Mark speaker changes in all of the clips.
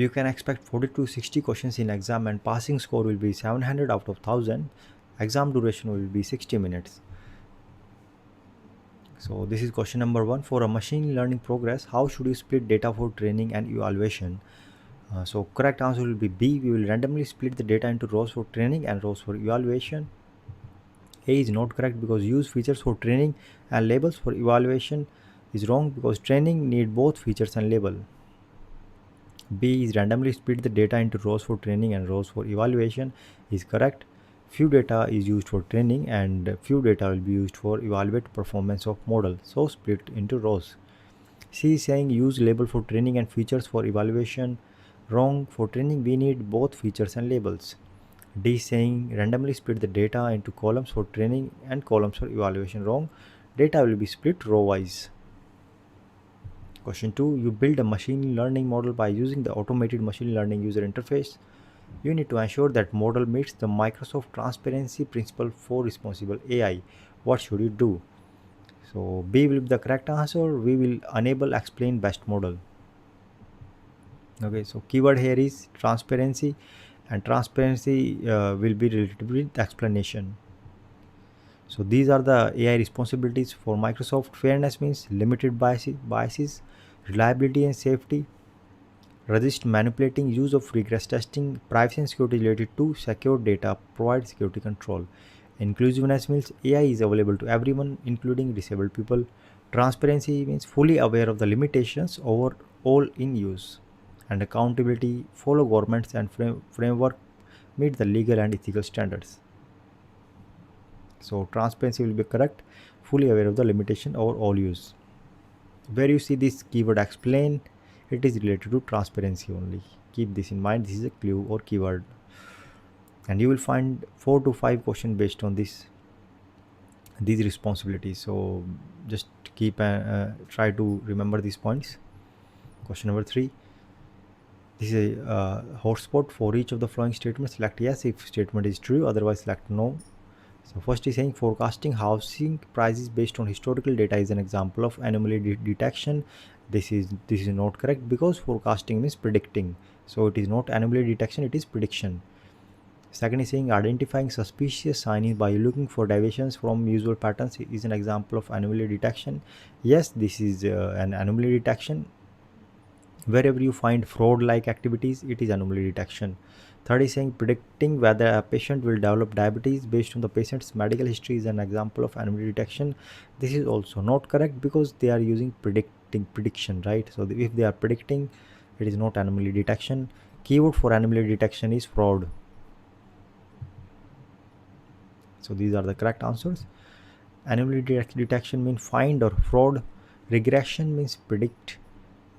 Speaker 1: You can expect 40 to 60 questions in exam and passing score will be 700 out of 1000. Exam duration will be 60 minutes. So this is question number 1. For a machine learning progress, how should you split data for training and evaluation? So correct answer will be B. We will randomly split the data into rows for training and rows for evaluation. A is not correct because use features for training and labels for evaluation is wrong because training need both features and label. B is randomly split the data into rows for training and rows for evaluation is correct. Few data is used for training and few data will be used for evaluate performance of model, so split into rows. C is saying use label for training and features for evaluation. Wrong. For training we need both features and labels. D is saying randomly split the data into columns for training and columns for evaluation. Wrong. Data will be split row wise. Question 2. You build a machine learning model by using the automated machine learning user interface. You need to ensure that model meets the Microsoft transparency principle for responsible AI. What should you do? So B will be the correct answer. We will enable explain best model. Okay, so keyword here is transparency, and transparency will be related with explanation. So these are the AI responsibilities for Microsoft. Fairness means limited biases, reliability and safety, resist manipulating, use of regress testing, privacy and security related to secure data, provide security control. Inclusiveness means AI is available to everyone, including disabled people. Transparency means fully aware of the limitations over all in use. And accountability, follow governments and framework, meet the legal and ethical standards. So transparency will be correct, fully aware of the limitation over all use. Where you see this keyword explain, it is related to transparency only. Keep this in mind. This is a clue or keyword, and you will find 4 to 5 questions based on these responsibilities. So just keep try to remember these points. Question number 3. This is a hotspot. For each of the following statements, select yes if statement is true, otherwise select no. So first is saying forecasting housing prices based on historical data is an example of anomaly detection. This is not correct because forecasting means predicting. So it is not anomaly detection, it is prediction. Second is saying identifying suspicious signs by looking for deviations from usual patterns is an example of anomaly detection. Yes, this is an anomaly detection. Wherever you find fraud-like activities, it is anomaly detection. Third is saying predicting whether a patient will develop diabetes based on the patient's medical history is an example of anomaly detection. This is also not correct because they are using prediction, right? So if they are predicting, it is not anomaly detection. Keyword for anomaly detection is fraud. So these are the correct answers. Anomaly detection means find or fraud. Regression means predict.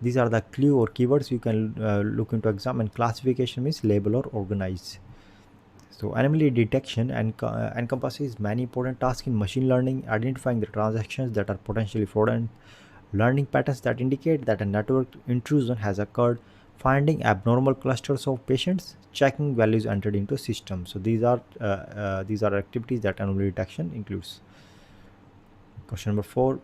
Speaker 1: These are the clue or keywords you can look into exam, and classification means label or organize. So anomaly detection encompasses many important tasks in machine learning: identifying the transactions that are potentially fraudulent, learning patterns that indicate that a network intrusion has occurred, finding abnormal clusters of patients, checking values entered into system. So these are activities that anomaly detection includes. Question number 4.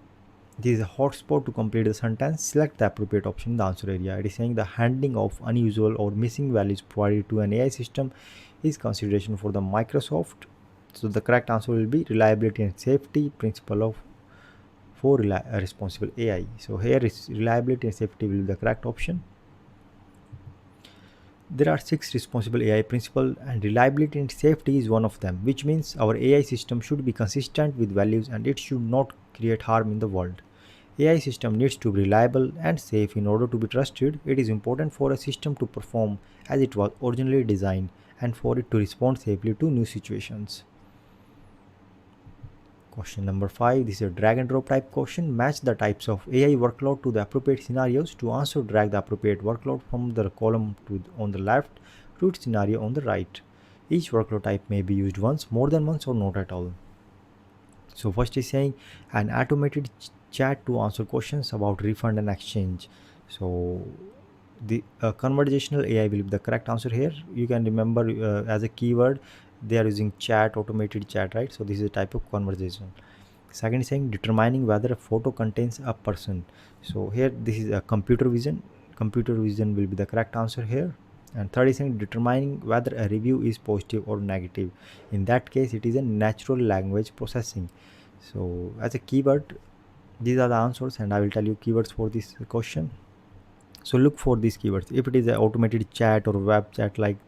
Speaker 1: This is a hotspot. To complete the sentence, select the appropriate option in the answer area. It is saying the handling of unusual or missing values provided to an AI system is consideration for the Microsoft. So the correct answer will be reliability and safety principle of for responsible AI. So here is reliability and safety will be the correct option. There are 6 responsible AI principles and reliability and safety is one of them, which means our AI system should be consistent with values and it should not create harm in the world. AI system needs to be reliable and safe in order to be trusted. It is important for a system to perform as it was originally designed and for it to respond safely to new situations. Question number 5. This is a drag and drop type question. Match the types of AI workload to the appropriate scenarios. To answer, drag the appropriate workload from the column on the left to its scenario on the right. Each workload type may be used once, more than once, or not at all. So first is saying an automated chat to answer questions about refund and exchange. So the conversational AI will be the correct answer here. You can remember as a keyword they are using chat, automated chat, right? So this is a type of conversation. Second is saying determining whether a photo contains a person. So here this is a computer vision. computer vision will be the correct answer here. And third is saying determining whether a review is positive or negative. In that case, it is a natural language processing. So as a keyword, these are the answers, and I will tell you keywords for this question. So look for these keywords. If it is an automated chat or web chat, like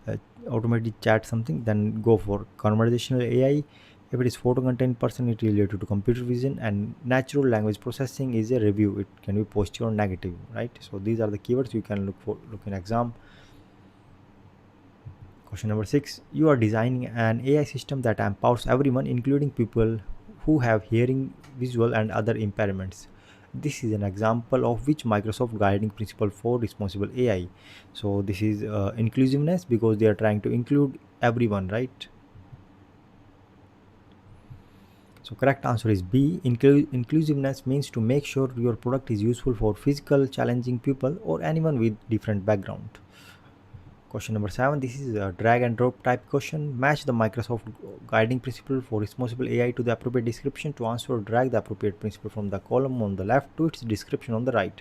Speaker 1: uh, automated chat something, then go for conversational AI. If it is photo content person, it is related to computer vision, and natural language processing is a review. It can be positive or negative, right? So these are the keywords you can look in exam. Question number 6. You are designing an AI system that empowers everyone, including people who have hearing, visual, and other impairments. This is an example of which Microsoft guiding principle for responsible AI. So this is inclusiveness, because they are trying to include everyone, right? So correct answer is B. Inclusiveness means to make sure your product is useful for physical challenging people or anyone with different background. Question number 7. This is a drag and drop type question. Match the Microsoft guiding principle for responsible AI to the appropriate description. To answer, drag the appropriate principle from the column on the left to its description on the right.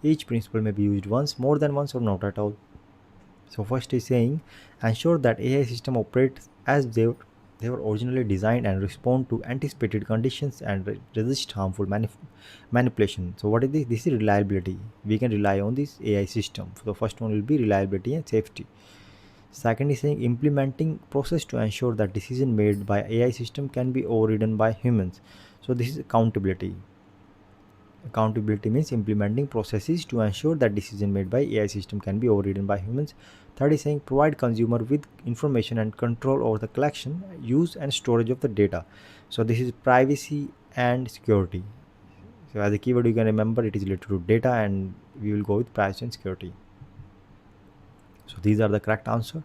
Speaker 1: Each principle may be used once, more than once, or not at all. So first is saying ensure that AI system operates as they were originally designed and respond to anticipated conditions and resist harmful manipulation. So what is this? This is reliability. We can rely on this AI system. So the first one will be reliability and safety. Second is saying implementing process to ensure that decision made by AI system can be overridden by humans. So this is accountability. Accountability means implementing processes to ensure that decision made by AI system can be overridden by humans. Third is saying provide consumer with information and control over the collection, use and storage of the data. So this is privacy and security. So as a keyword you can remember it is related to data, and we will go with privacy and security. So these are the correct answer.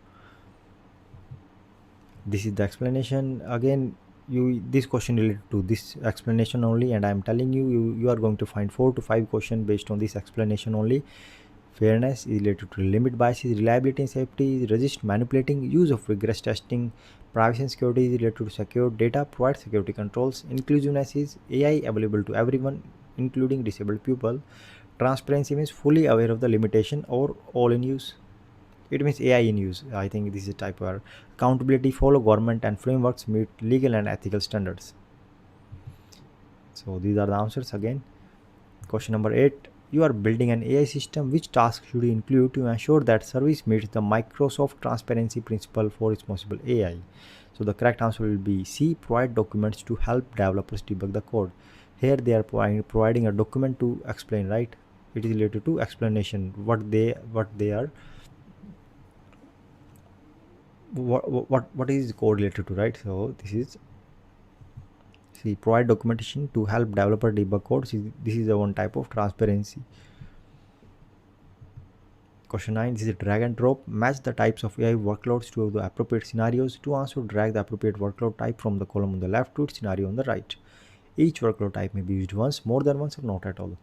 Speaker 1: This is the explanation. Again, you this question related to this explanation only, and I am telling you, you are going to find 4 to 5 questions based on this explanation only. Fairness is related to limit biases, reliability and safety, resist manipulating, use of rigorous testing, privacy and security is related to secure data, provide security controls, inclusiveness is AI available to everyone, including disabled people, transparency means fully aware of the limitation or all in use. It means AI in use. I think this is a type where accountability follow government and frameworks meet legal and ethical standards. So these are the answers again. Question number 8. You are building an AI system. Which tasks should you include to ensure that service meets the Microsoft transparency principle for responsible AI? So the correct answer will be C. Provide documents to help developers debug the code. Here they are providing a document to explain, right? It is related to explanation what they are, what is code related to, right? So this is see provide documentation to help developer debug code. See, this is the one type of transparency. Question 9. This is a drag and drop. Match the types of AI workloads to the appropriate scenarios. To answer, drag the appropriate workload type from the column on the left to its scenario on the right. Each workload type may be used once, more than once, or not at all.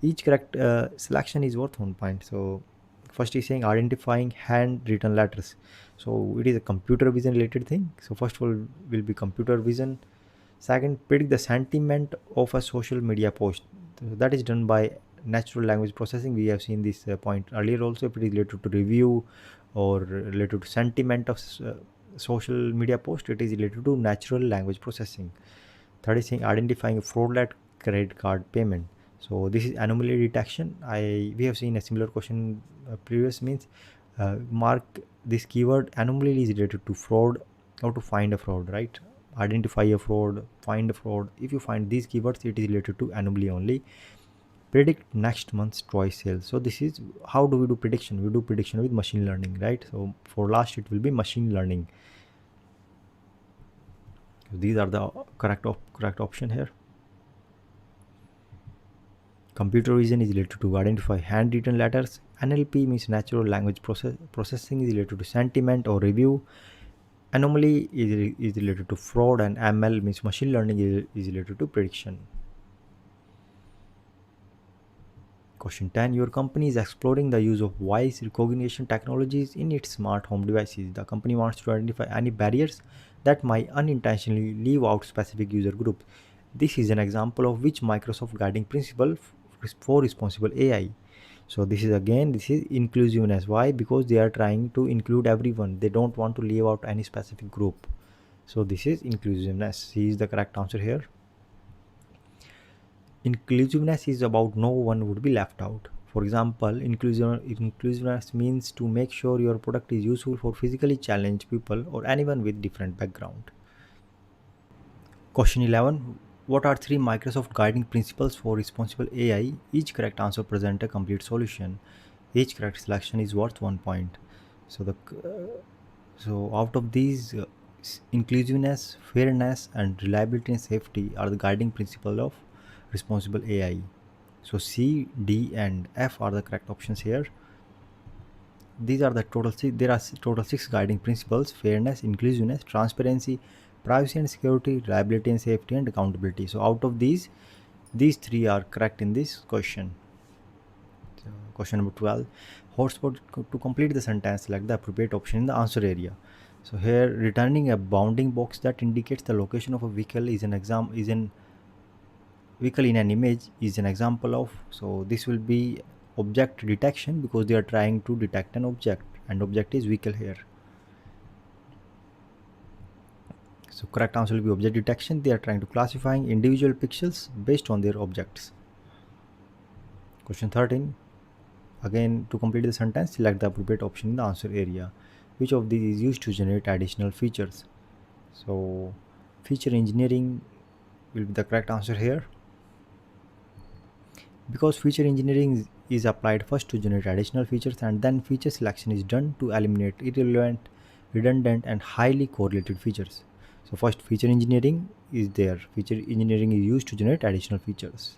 Speaker 1: Each correct selection is worth 1 point. So first is saying identifying handwritten letters. So it is a computer vision related thing. So first of all will be computer vision. Second, predict the sentiment of a social media post. So that is done by natural language processing. We have seen this point earlier also. If it is related to review or related to sentiment of social media post, it is related to natural language processing. Third is saying identifying a fraudulent credit card payment. So this is anomaly detection. We have seen a similar question previous means mark this keyword anomaly is related to fraud or to find a fraud, right? Identify a fraud, find a fraud. If you find these keywords, it is related to anomaly only. Predict next month's toy sale. So this is how do we do prediction? We do prediction with machine learning, right? So for last it will be machine learning. These are the correct option here. Computer vision is related to identify handwritten letters. NLP means natural language processing is related to sentiment or review. Anomaly is related to fraud, and ML means machine learning is related to prediction. Question 10. Your company is exploring the use of voice recognition technologies in its smart home devices. The company wants to identify any barriers that might unintentionally leave out specific user groups. This is an example of which Microsoft guiding principle for responsible AI. So this is again, this is inclusiveness. Why? Because they are trying to include everyone, they don't want to leave out any specific group. So this is inclusiveness. C is the correct answer here. Inclusiveness is about no one would be left out. For example, inclusiveness means to make sure your product is useful for physically challenged people or anyone with different background. Question 11. What are three Microsoft guiding principles for responsible AI? Each correct answer presents a complete solution. Each correct selection is worth 1 point. So out of these, inclusiveness, fairness, and reliability and safety are the guiding principle of responsible AI. So C, D, and F are the correct options here. These are the total six. There are total six guiding principles: fairness, inclusiveness, transparency, privacy and security, reliability and safety, and accountability. So out of these three are correct in this question. So question number 12. Hotspot. To complete the sentence, select the appropriate option in the answer area. So here, returning a bounding box that indicates the location of a vehicle is an vehicle in an image is an example of. So this will be object detection, because they are trying to detect an object, and object is vehicle here. So correct answer will be object detection. They are trying to classifying individual pixels based on their objects. Question 13. Again, to complete the sentence, select the appropriate option in the answer area. Which of these is used to generate additional features? So feature engineering will be the correct answer here, because feature engineering is applied first to generate additional features, and then feature selection is done to eliminate irrelevant, redundant, and highly correlated features. So first, feature engineering is there. Feature engineering is used to generate additional features.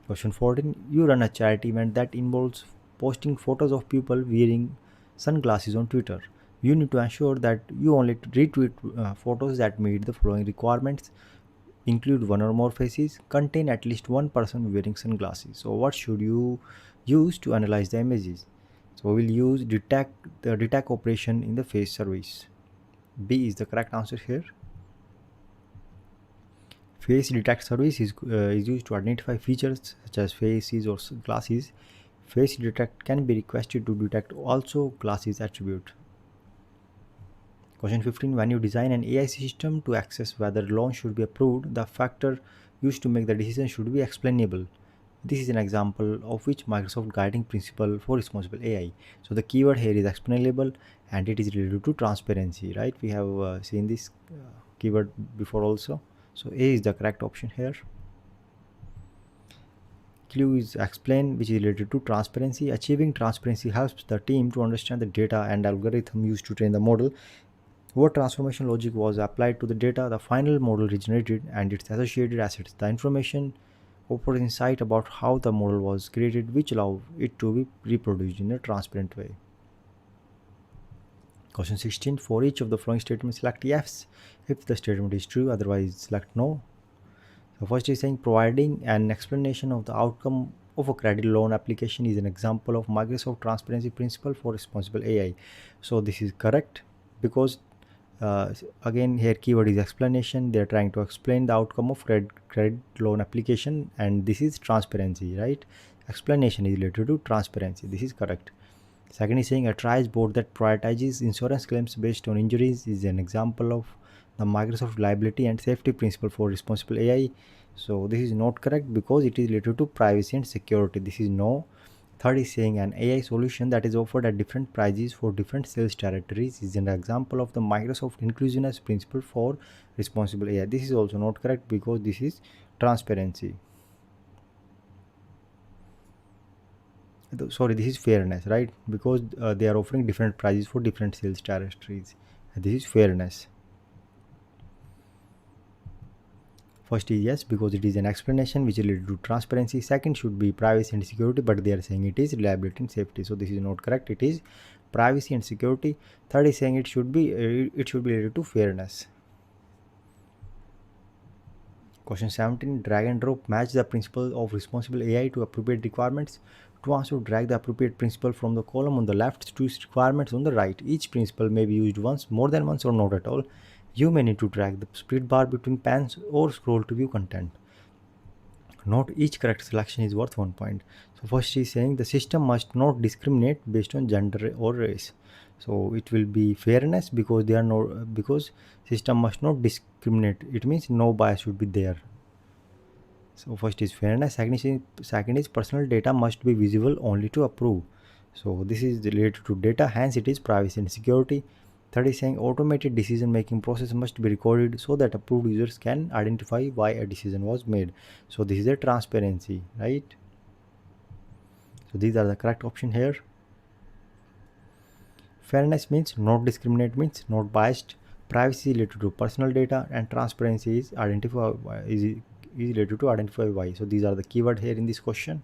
Speaker 1: Question 14. You run a charity event that involves posting photos of people wearing sunglasses on Twitter. You need to ensure that you only retweet photos that meet the following requirements: include one or more faces, contain at least one person wearing sunglasses. So what should you use to analyze the images? So we'll use detect operation in the face service. B is the correct answer here. Face detect service is used to identify features such as faces or glasses. Face detect can be requested to detect also glasses attribute. Question 15. When you design an AI system to access whether loan should be approved, the factor used to make the decision should be explainable. This is an example of which Microsoft guiding principle for responsible AI. So the keyword here is explainable, and it is related to transparency, right? We have seen this keyword before also. So A is the correct option here. Clue is explain, which is related to transparency. Achieving transparency helps the team to understand the data and algorithm used to train the model, what transformation logic was applied to the data the final model regenerated, and its associated assets. The information offers insight about how the model was created, which allow it to be reproduced in a transparent way. Question 16. For each of the following statements, select yes if the statement is true, otherwise select no. So first is saying providing an explanation of the outcome of a credit loan application is an example of Microsoft transparency principle for responsible AI. So this is correct, because again here keyword is explanation. They are trying to explain the outcome of credit loan application, and this is transparency, right? Explanation is related to transparency. This is correct. Second is saying a triage board that prioritizes insurance claims based on injuries is an example of the Microsoft liability and safety principle for responsible AI. So this is not correct, because it is related to privacy and security. This is no. Third is saying an AI solution that is offered at different prices for different sales territories is an example of the Microsoft inclusiveness principle for responsible AI. This is also not correct, because this is transparency. Sorry, this is fairness, right? Because they are offering different prices for different sales territories. This is fairness. First is yes, because it is an explanation which is related to transparency. Second should be privacy and security, but they are saying it is reliability and safety. So this is not correct. It is privacy and security. Third is saying it should be related to fairness. Question 17. Drag and drop match the principle of responsible AI to appropriate requirements. To answer, drag the appropriate principle from the column on the left to its requirements on the right. Each principle may be used once, more than once, or not at all. You may need to drag the split bar between pans or scroll to view content. Not each correct selection is worth 1 point. So first is saying the system must not discriminate based on gender or race. So it will be fairness because they are no, because system must not discriminate. It means no bias should be there. So first is fairness. Second is personal data must be visible only to approve. So this is related to data, hence it is privacy and security. Third is saying automated decision making process must be recorded so that approved users can identify why a decision was made. So this is a transparency, right? So these are the correct option here. Fairness means not discriminate, means not biased. Privacy is related to personal data, and transparency is related to identify why. So these are the keyword here in this question.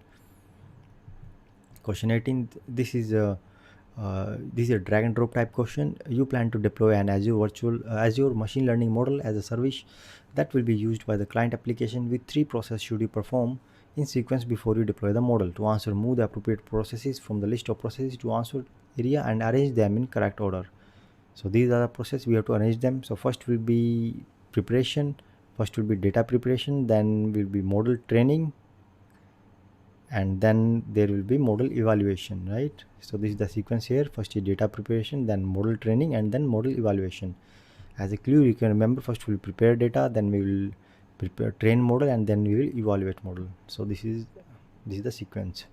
Speaker 1: Question 18. This is a drag and drop type question. You plan to deploy an Azure machine learning model as a service that will be used by the client application. With three processes should you perform in sequence before you deploy the model. To answer, move the appropriate processes from the list of processes to answer area and arrange them in correct order. So these are the process we have to arrange them. So first will be preparation, first will be data preparation, then will be model training, and then there will be model evaluation, right? So this is the sequence here. First is data preparation, then model training, and then model evaluation. As a clue, you can remember, first we will prepare data, then we will prepare train model, and then we will evaluate model. So this is the sequence.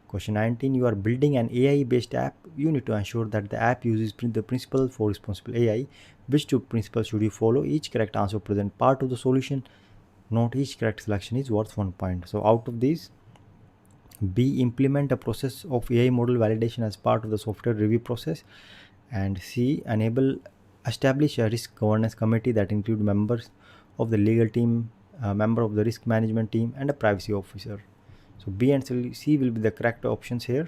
Speaker 1: Question 19. You are building an AI based app. You need to ensure that the app uses the principle for responsible AI. Which two principles should you follow? Each correct answer present part of the solution. Not each correct selection is worth 1 point. So out of these, B, implement a process of AI model validation as part of the software review process. And C, establish a risk governance committee that include members of the legal team, a member of the risk management team, and a privacy officer. So B and C will be the correct options here,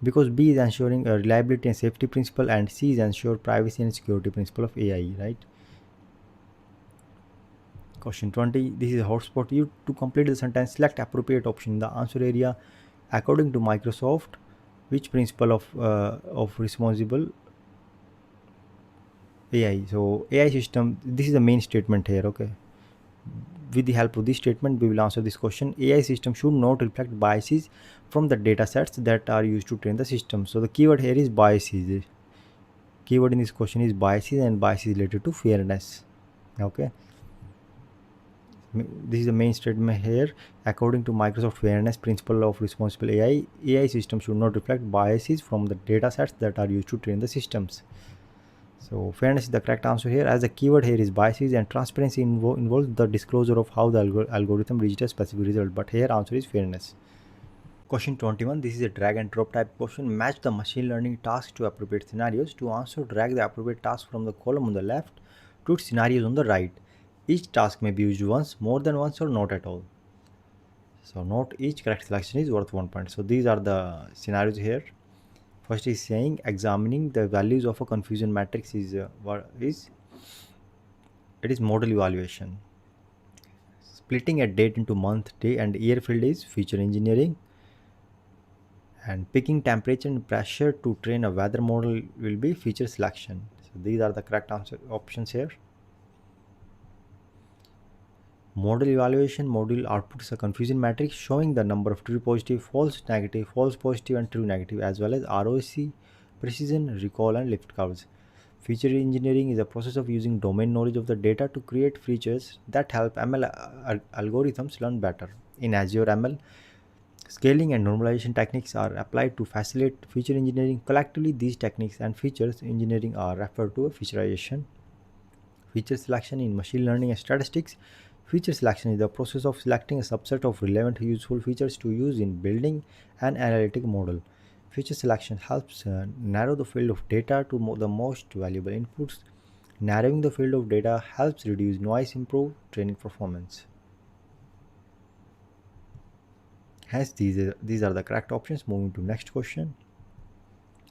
Speaker 1: because B is ensuring a reliability and safety principle, and C is ensure privacy and security principle of AI, right? Question 20. This is a hotspot. You to complete the sentence, select appropriate option in the answer area. According to Microsoft, which principle of responsible AI? So AI system. This is the main statement here. Okay. With the help of this statement, we will answer this question. AI system should not reflect biases from the data sets that are used to train the system. So the keyword here is biases. Keyword in this question is biases, and biases related to fairness. Okay. This is the main statement here. According to Microsoft fairness principle of responsible AI systems should not reflect biases from the data sets that are used to train the systems. So fairness is the correct answer here, as the keyword here is biases, and transparency involves the disclosure of how the algorithm reached a specific result, but here answer is fairness. Question 21. This is a drag and drop type question. Match the machine learning task to appropriate scenarios. To answer, drag the appropriate task from the column on the left to its scenarios on the right. Each task may be used once, more than once, or not at all. So not each correct selection is worth 1 point. So these are the scenarios here. First is saying examining the values of a confusion matrix is it is model evaluation. Splitting a date into month, day, and year field is feature engineering. And picking temperature and pressure to train a weather model will be feature selection. So these are the correct options here. Model evaluation model outputs a confusion matrix showing the number of true positive, false negative, false positive, and true negative, as well as ROC, precision, recall, and lift curves. Feature engineering is a process of using domain knowledge of the data to create features that help ML algorithms learn better. In Azure ML, scaling and normalization techniques are applied to facilitate feature engineering. Collectively, these techniques and features engineering are referred to as featureization. Feature selection in machine learning and statistics. Feature selection is the process of selecting a subset of relevant useful features to use in building an analytic model. Feature selection helps narrow the field of data to the most valuable inputs. Narrowing the field of data helps reduce noise, improve training performance. Hence, these are the correct options. Moving to next question.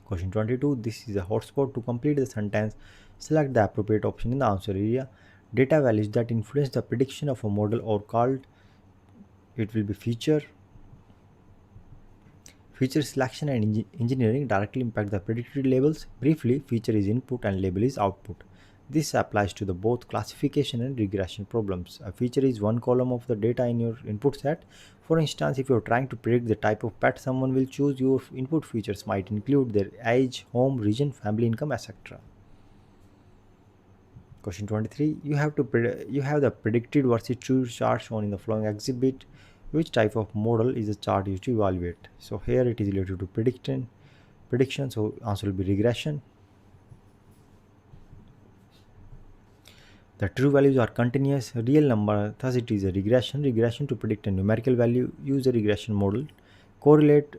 Speaker 1: Question 22. This is a hotspot. To complete the sentence, select the appropriate option in the answer area. Data values that influence the prediction of a model or called, it will be feature. Feature selection and engineering directly impact the predicted labels. Briefly, feature is input and label is output. This applies to the both classification and regression problems. A feature is one column of the data in your input set. For instance, if you're trying to predict the type of pet someone will choose, your input features might include their age, home, region, family income, etc. Question 23. You have the predicted versus true chart shown in the following exhibit. Which type of model is the chart used to evaluate? So here it is related to prediction. So answer will be regression. The true values are continuous real number, thus it is a regression. Regression to predict a numerical value, use a regression model. Correlate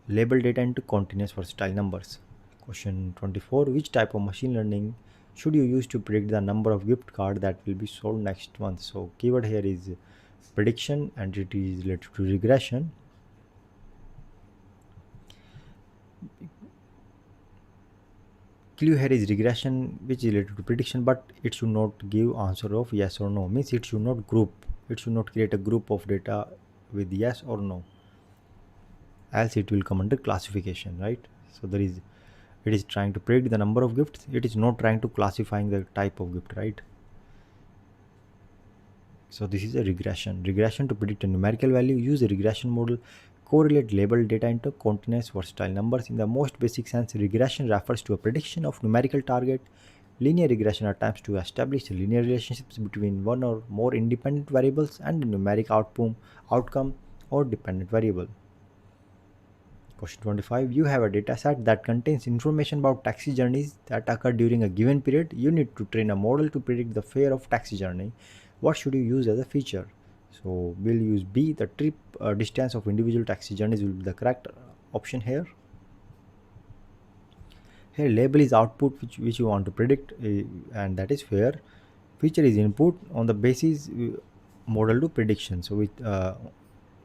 Speaker 1: label data into continuous versatile numbers. Question 24. Which type of machine learning should you use to predict the number of gift cards that will be sold next month? So keyword here is prediction and it is related to regression. Clue here is regression which is related to prediction, but it should not give answer of yes or no. Means it should not group. It should not create a group of data with yes or no. Else it will come under classification, right? So it is trying to predict the number of gifts. It is not trying to classifying the type of gift, right? So this is a regression. Regression to predict a numerical value, use a regression model, correlate labeled data into continuous versatile numbers. In the most basic sense, regression refers to a prediction of numerical target. Linear regression attempts to establish linear relationships between one or more independent variables and a numeric outcome or dependent variable. Question 25. You have a dataset that contains information about taxi journeys that occur during a given period. You need to train a model to predict the fare of taxi journey. What should you use as a feature? So we'll use B. The trip distance of individual taxi journeys will be the correct option here. Here label is output which you want to predict and that is fare. Feature is input on the basis model to prediction. So with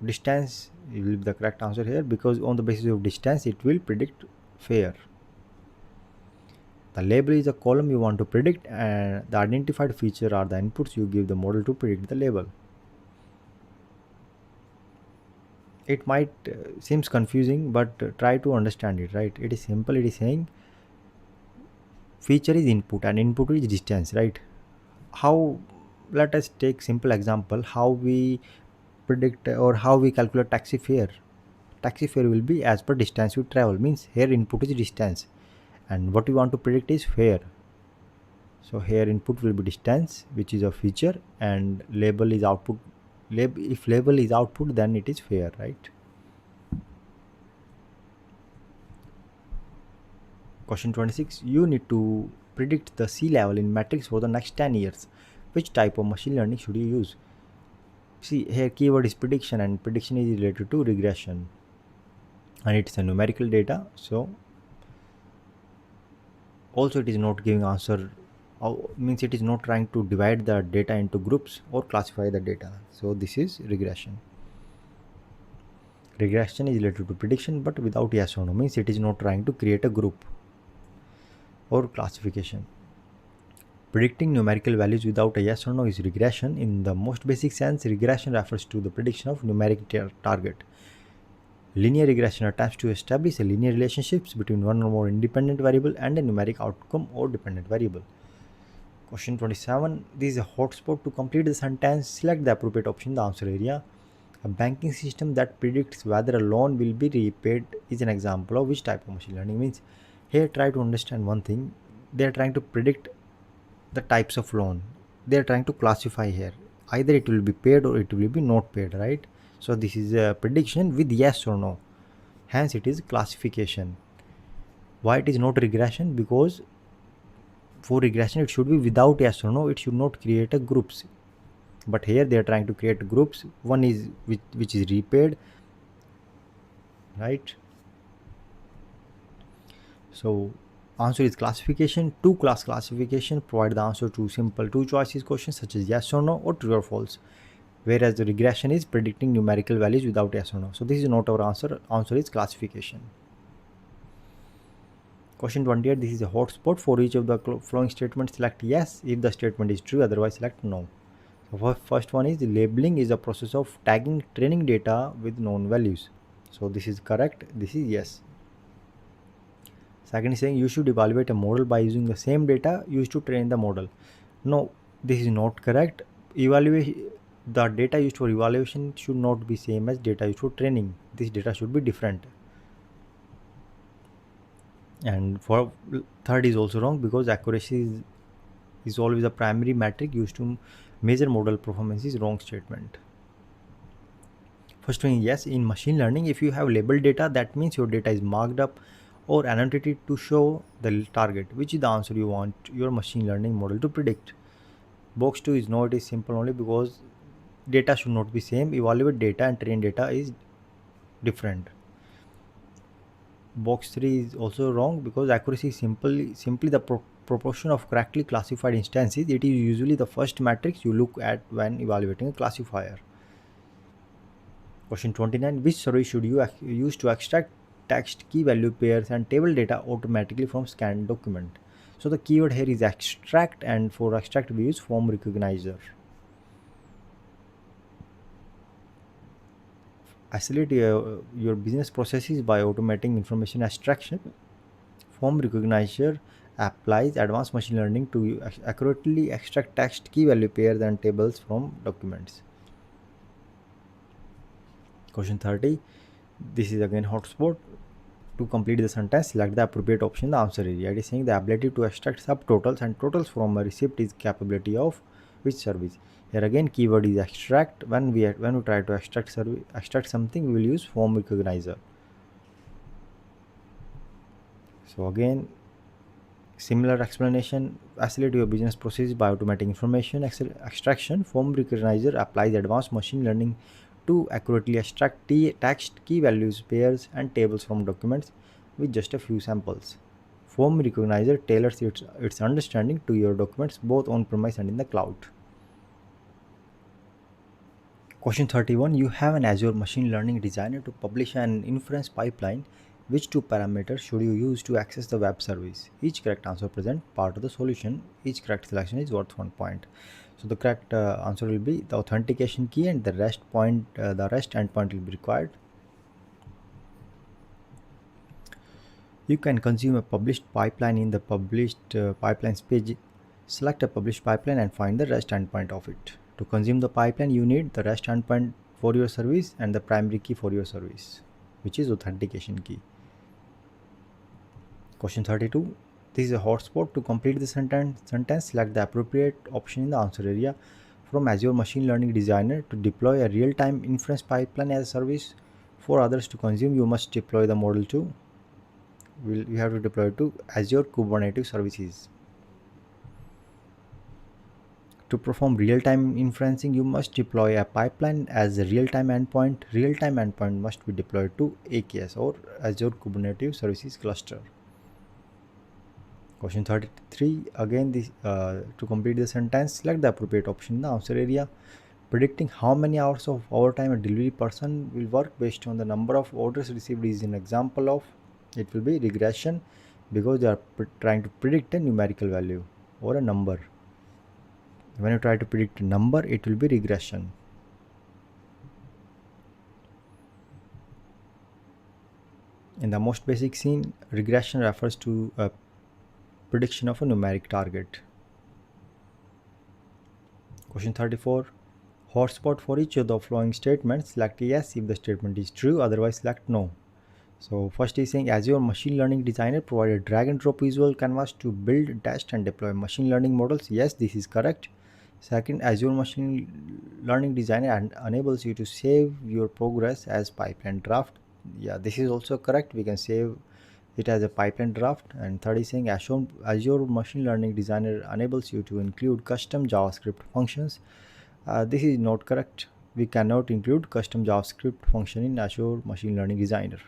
Speaker 1: distance will be the correct answer here because on the basis of distance it will predict fare. The label is a column you want to predict and the identified feature are the inputs you give the model to predict the label. It might seems confusing but try to understand it, right? It is simple. It is saying feature is input and input is distance, right? How, let us take simple example how we predict or how we calculate taxi fare. Taxi fare will be as per distance you travel, means here input is distance and what we want to predict is fare. So here input will be distance which is a feature and label is output. If label is output then it is fare, right? Question 26. You need to predict the sea level in metrics for the next 10 years. Which type of machine learning should you use? See here keyword is prediction and prediction is related to regression and it's a numerical data. So also it is not giving answer means it is not trying to divide the data into groups or classify the data. So this is regression. Regression is related to prediction but without yes or no, means it is not trying to create a group or classification. Predicting numerical values without a yes or no is regression. In the most basic sense, regression refers to the prediction of numeric target. Linear regression attempts to establish a linear relationships between one or more independent variable and a numeric outcome or dependent variable. Question 27. This is a hotspot. To complete the sentence, select the appropriate option in the answer area. A banking system that predicts whether a loan will be repaid is an example of which type of machine learning. Means here try to understand one thing. They are trying to predict the types of loan. They are trying to classify here. Either it will be paid or it will be not paid, right? So this is a prediction with yes or no. Hence it is classification. Why it is not regression? Because for regression it should be without yes or no. It should not create a groups. But here they are trying to create groups. One is which is repaid, right? So answer is classification. Two class classification provide the answer to simple two choices questions such as yes or no or true or false. Whereas the regression is predicting numerical values without yes or no. So this is not our answer. Answer is classification. Question 28. This is a hotspot. For each of the following statements, select yes if the statement is true, otherwise select no. So first one is labeling is a process of tagging training data with known values. So this is correct. This is yes. Second is saying you should evaluate a model by using the same data used to train the model. No, this is not correct. Evaluation, the data used for evaluation should not be same as data used for training. This data should be different. And for third is also wrong because accuracy is always the primary metric used to measure model performance is wrong statement. First one, yes, in machine learning, if you have labeled data, that means your data is marked up or annotated to show the target, which is the answer you want your machine learning model to predict. Box 2 is no, it is simple only because data should not be same. Evaluate data and train data is different. Box 3 is also wrong because accuracy is simply the proportion of correctly classified instances. It is usually the first matrix you look at when evaluating a classifier. Question 29. Which service should you use to extract text, key value pairs and table data automatically from scanned document? So the keyword here is extract, and for extract we use form recognizer. Accelerate your business processes by automating information extraction. Form recognizer applies advanced machine learning to accurately extract text, key value pairs and tables from documents. Question 30. This is again hotspot. To complete the sentence, select the appropriate option in the answer area. It is saying the ability to extract subtotals and totals from a receipt is capability of which service. Here again keyword is extract. When we try to extract something, we will use form recognizer. So again, similar explanation. Facilitate your business process by automating information extraction. Form recognizer applies advanced machine learning to accurately extract text, key values, pairs, and tables from documents with just a few samples. Form recognizer tailors its understanding to your documents both on premise and in the cloud. Question 31. You have an Azure machine learning designer to publish an inference pipeline. Which two parameters should you use to access the web service? Each correct answer present part of the solution. Each correct selection is worth 1 point. So the correct answer will be the authentication key, and the rest endpoint will be required. You can consume a published pipeline in the published pipelines page. Select a published pipeline and find the REST endpoint of it. To consume the pipeline, you need the REST endpoint for your service and the primary key for your service, which is authentication key. Question 32. This is a hotspot. To complete the sentence, select the appropriate option in the answer area. From Azure Machine Learning Designer, to deploy a real-time inference pipeline as a service for others to consume, you must deploy the model to we have to deploy to Azure Kubernetes services. To perform real-time inferencing, you must deploy a pipeline as a real-time endpoint. Real-time endpoint must be deployed to AKS or Azure Kubernetes Services Cluster. Question 33. Again, to complete the sentence, select the appropriate option in the answer area. Predicting how many hours of overtime a delivery person will work based on the number of orders received is an example of it will be regression, because they are trying to predict a numerical value or a number. When you try to predict a number, it will be regression. In the most basic scene, regression refers to a prediction of a numeric target. Question 34. Hotspot for each of the following statements. Select yes if the statement is true, otherwise select no. So first is saying Azure Machine Learning Designer provided drag and drop visual canvas to build, test and deploy machine learning models. Yes, this is correct. Second, Azure Machine Learning Designer enables you to save your progress as pipeline draft. Yeah, this is also correct. We can save it as a pipeline draft. And third is saying Azure Machine Learning Designer enables you to include custom JavaScript functions. This is not correct. We cannot include custom JavaScript function in Azure Machine Learning Designer.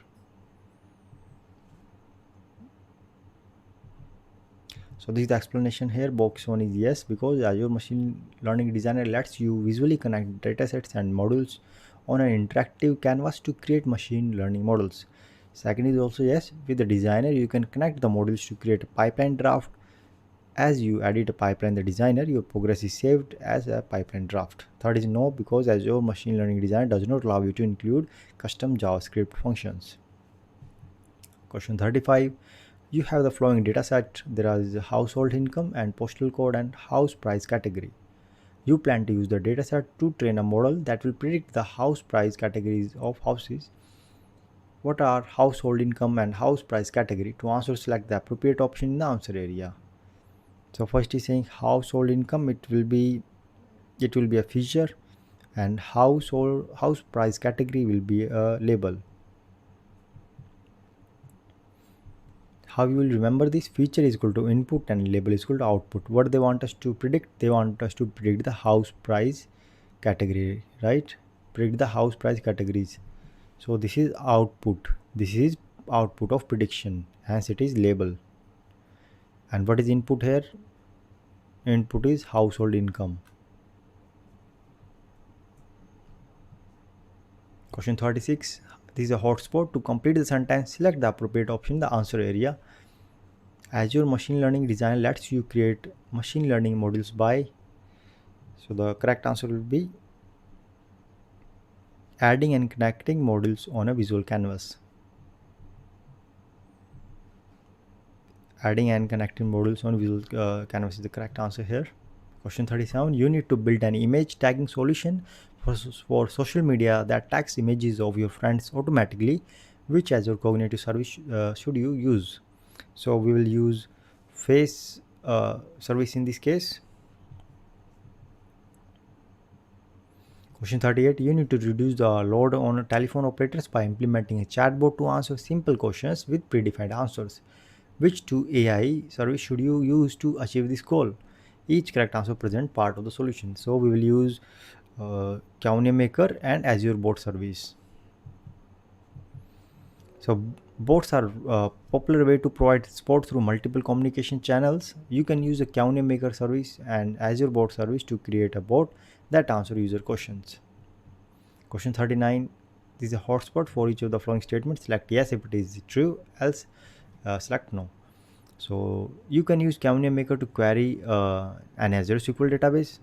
Speaker 1: So this is the explanation here. Box 1 is yes, because Azure Machine Learning Designer lets you visually connect datasets and modules on an interactive canvas to create machine learning models. Second is also yes, with the designer you can connect the modules to create a pipeline draft. As you edit a pipeline in the designer, your progress is saved as a pipeline draft. Third is no, because Azure Machine Learning Designer does not allow you to include custom JavaScript functions. Question 35. You have the following data set. There is household income and postal code and house price category. You plan to use the dataset to train a model that will predict the house price categories of houses. What are household income and house price category? To answer, select the appropriate option in the answer area. So first is saying household income. It will be a feature, and house price category will be a label. How you will remember this? Feature is equal to input and label is equal to output. What they want us to predict? They want us to predict the house price category, right? Predict the house price categories. So this is output. This is output of prediction, hence it is label. And what is input here? Input is household income. Question 36. This is a hotspot. To complete the sentence, select the appropriate option in the answer area. Azure Machine Learning Design lets you create machine learning models by. So the correct answer will be adding and connecting models on a visual canvas. Adding and connecting models on visual canvas is the correct answer here. Question 37. You need to build an image tagging solution for social media that tags images of your friends automatically. Which Azure Cognitive Service should you use? So we will use face service in this case. Question 38. You need to reduce the load on telephone operators by implementing a chatbot to answer simple questions with predefined answers. Which two AI service should you use to achieve this goal? Each correct answer present part of the solution. So we will use Maker and Azure Bot Service. So bots are a popular way to provide support through multiple communication channels. You can use a Maker service and Azure Bot Service to create a bot that answer user questions. Question 39. This is a hotspot for each of the following statements. Select yes if it is true, else select no. So you can use Maker to query an Azure SQL database.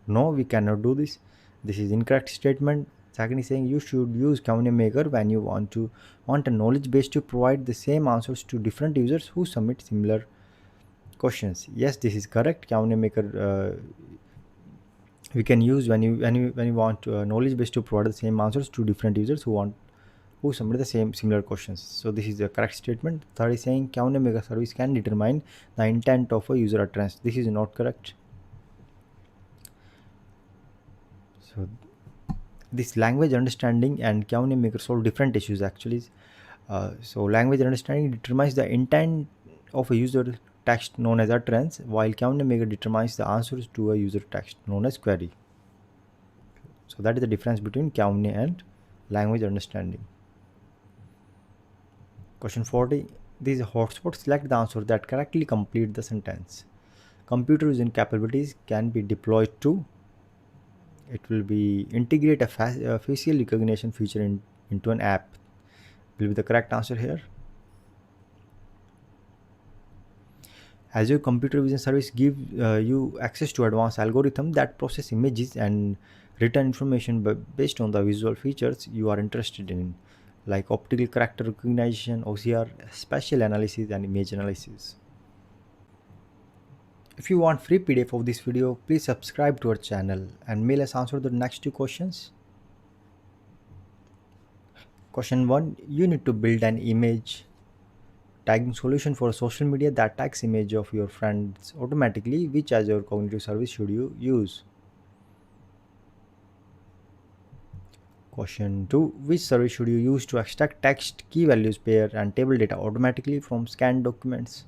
Speaker 1: No, we cannot do this. This is incorrect statement. Second is saying you should use Maker when you want a knowledge base to provide the same answers to different users who submit similar questions. Yes, this is correct. Maker we can use when you want knowledge base to provide the same answers to different users who submit the same similar questions. So this is the correct statement. Third is saying Maker service can determine the intent of a user utterance. This is not correct. So this language understanding and Maker solve different issues actually. So language understanding determines the intent of a user text known as utterance, while Maker determines the answers to a user text known as query. So that is the difference between and language understanding. Question 40. This is a hotspot. Select the answer that correctly complete the sentence. Computer vision capabilities can be deployed to. It will be integrate a facial recognition feature into an app. Will be the correct answer here. Azure Computer Vision Service give you access to advanced algorithms that process images and return information based on the visual features you are interested in, like optical character recognition, OCR, spatial analysis, and image analysis. If you want free PDF of this video, please subscribe to our channel and mail us answer the next two questions. Question 1. You need to build an image tagging solution for social media that tags image of your friends automatically. Which Azure Cognitive Service should you use? Question 2. Which service should you use to extract text, key values pair, and table data automatically from scanned documents?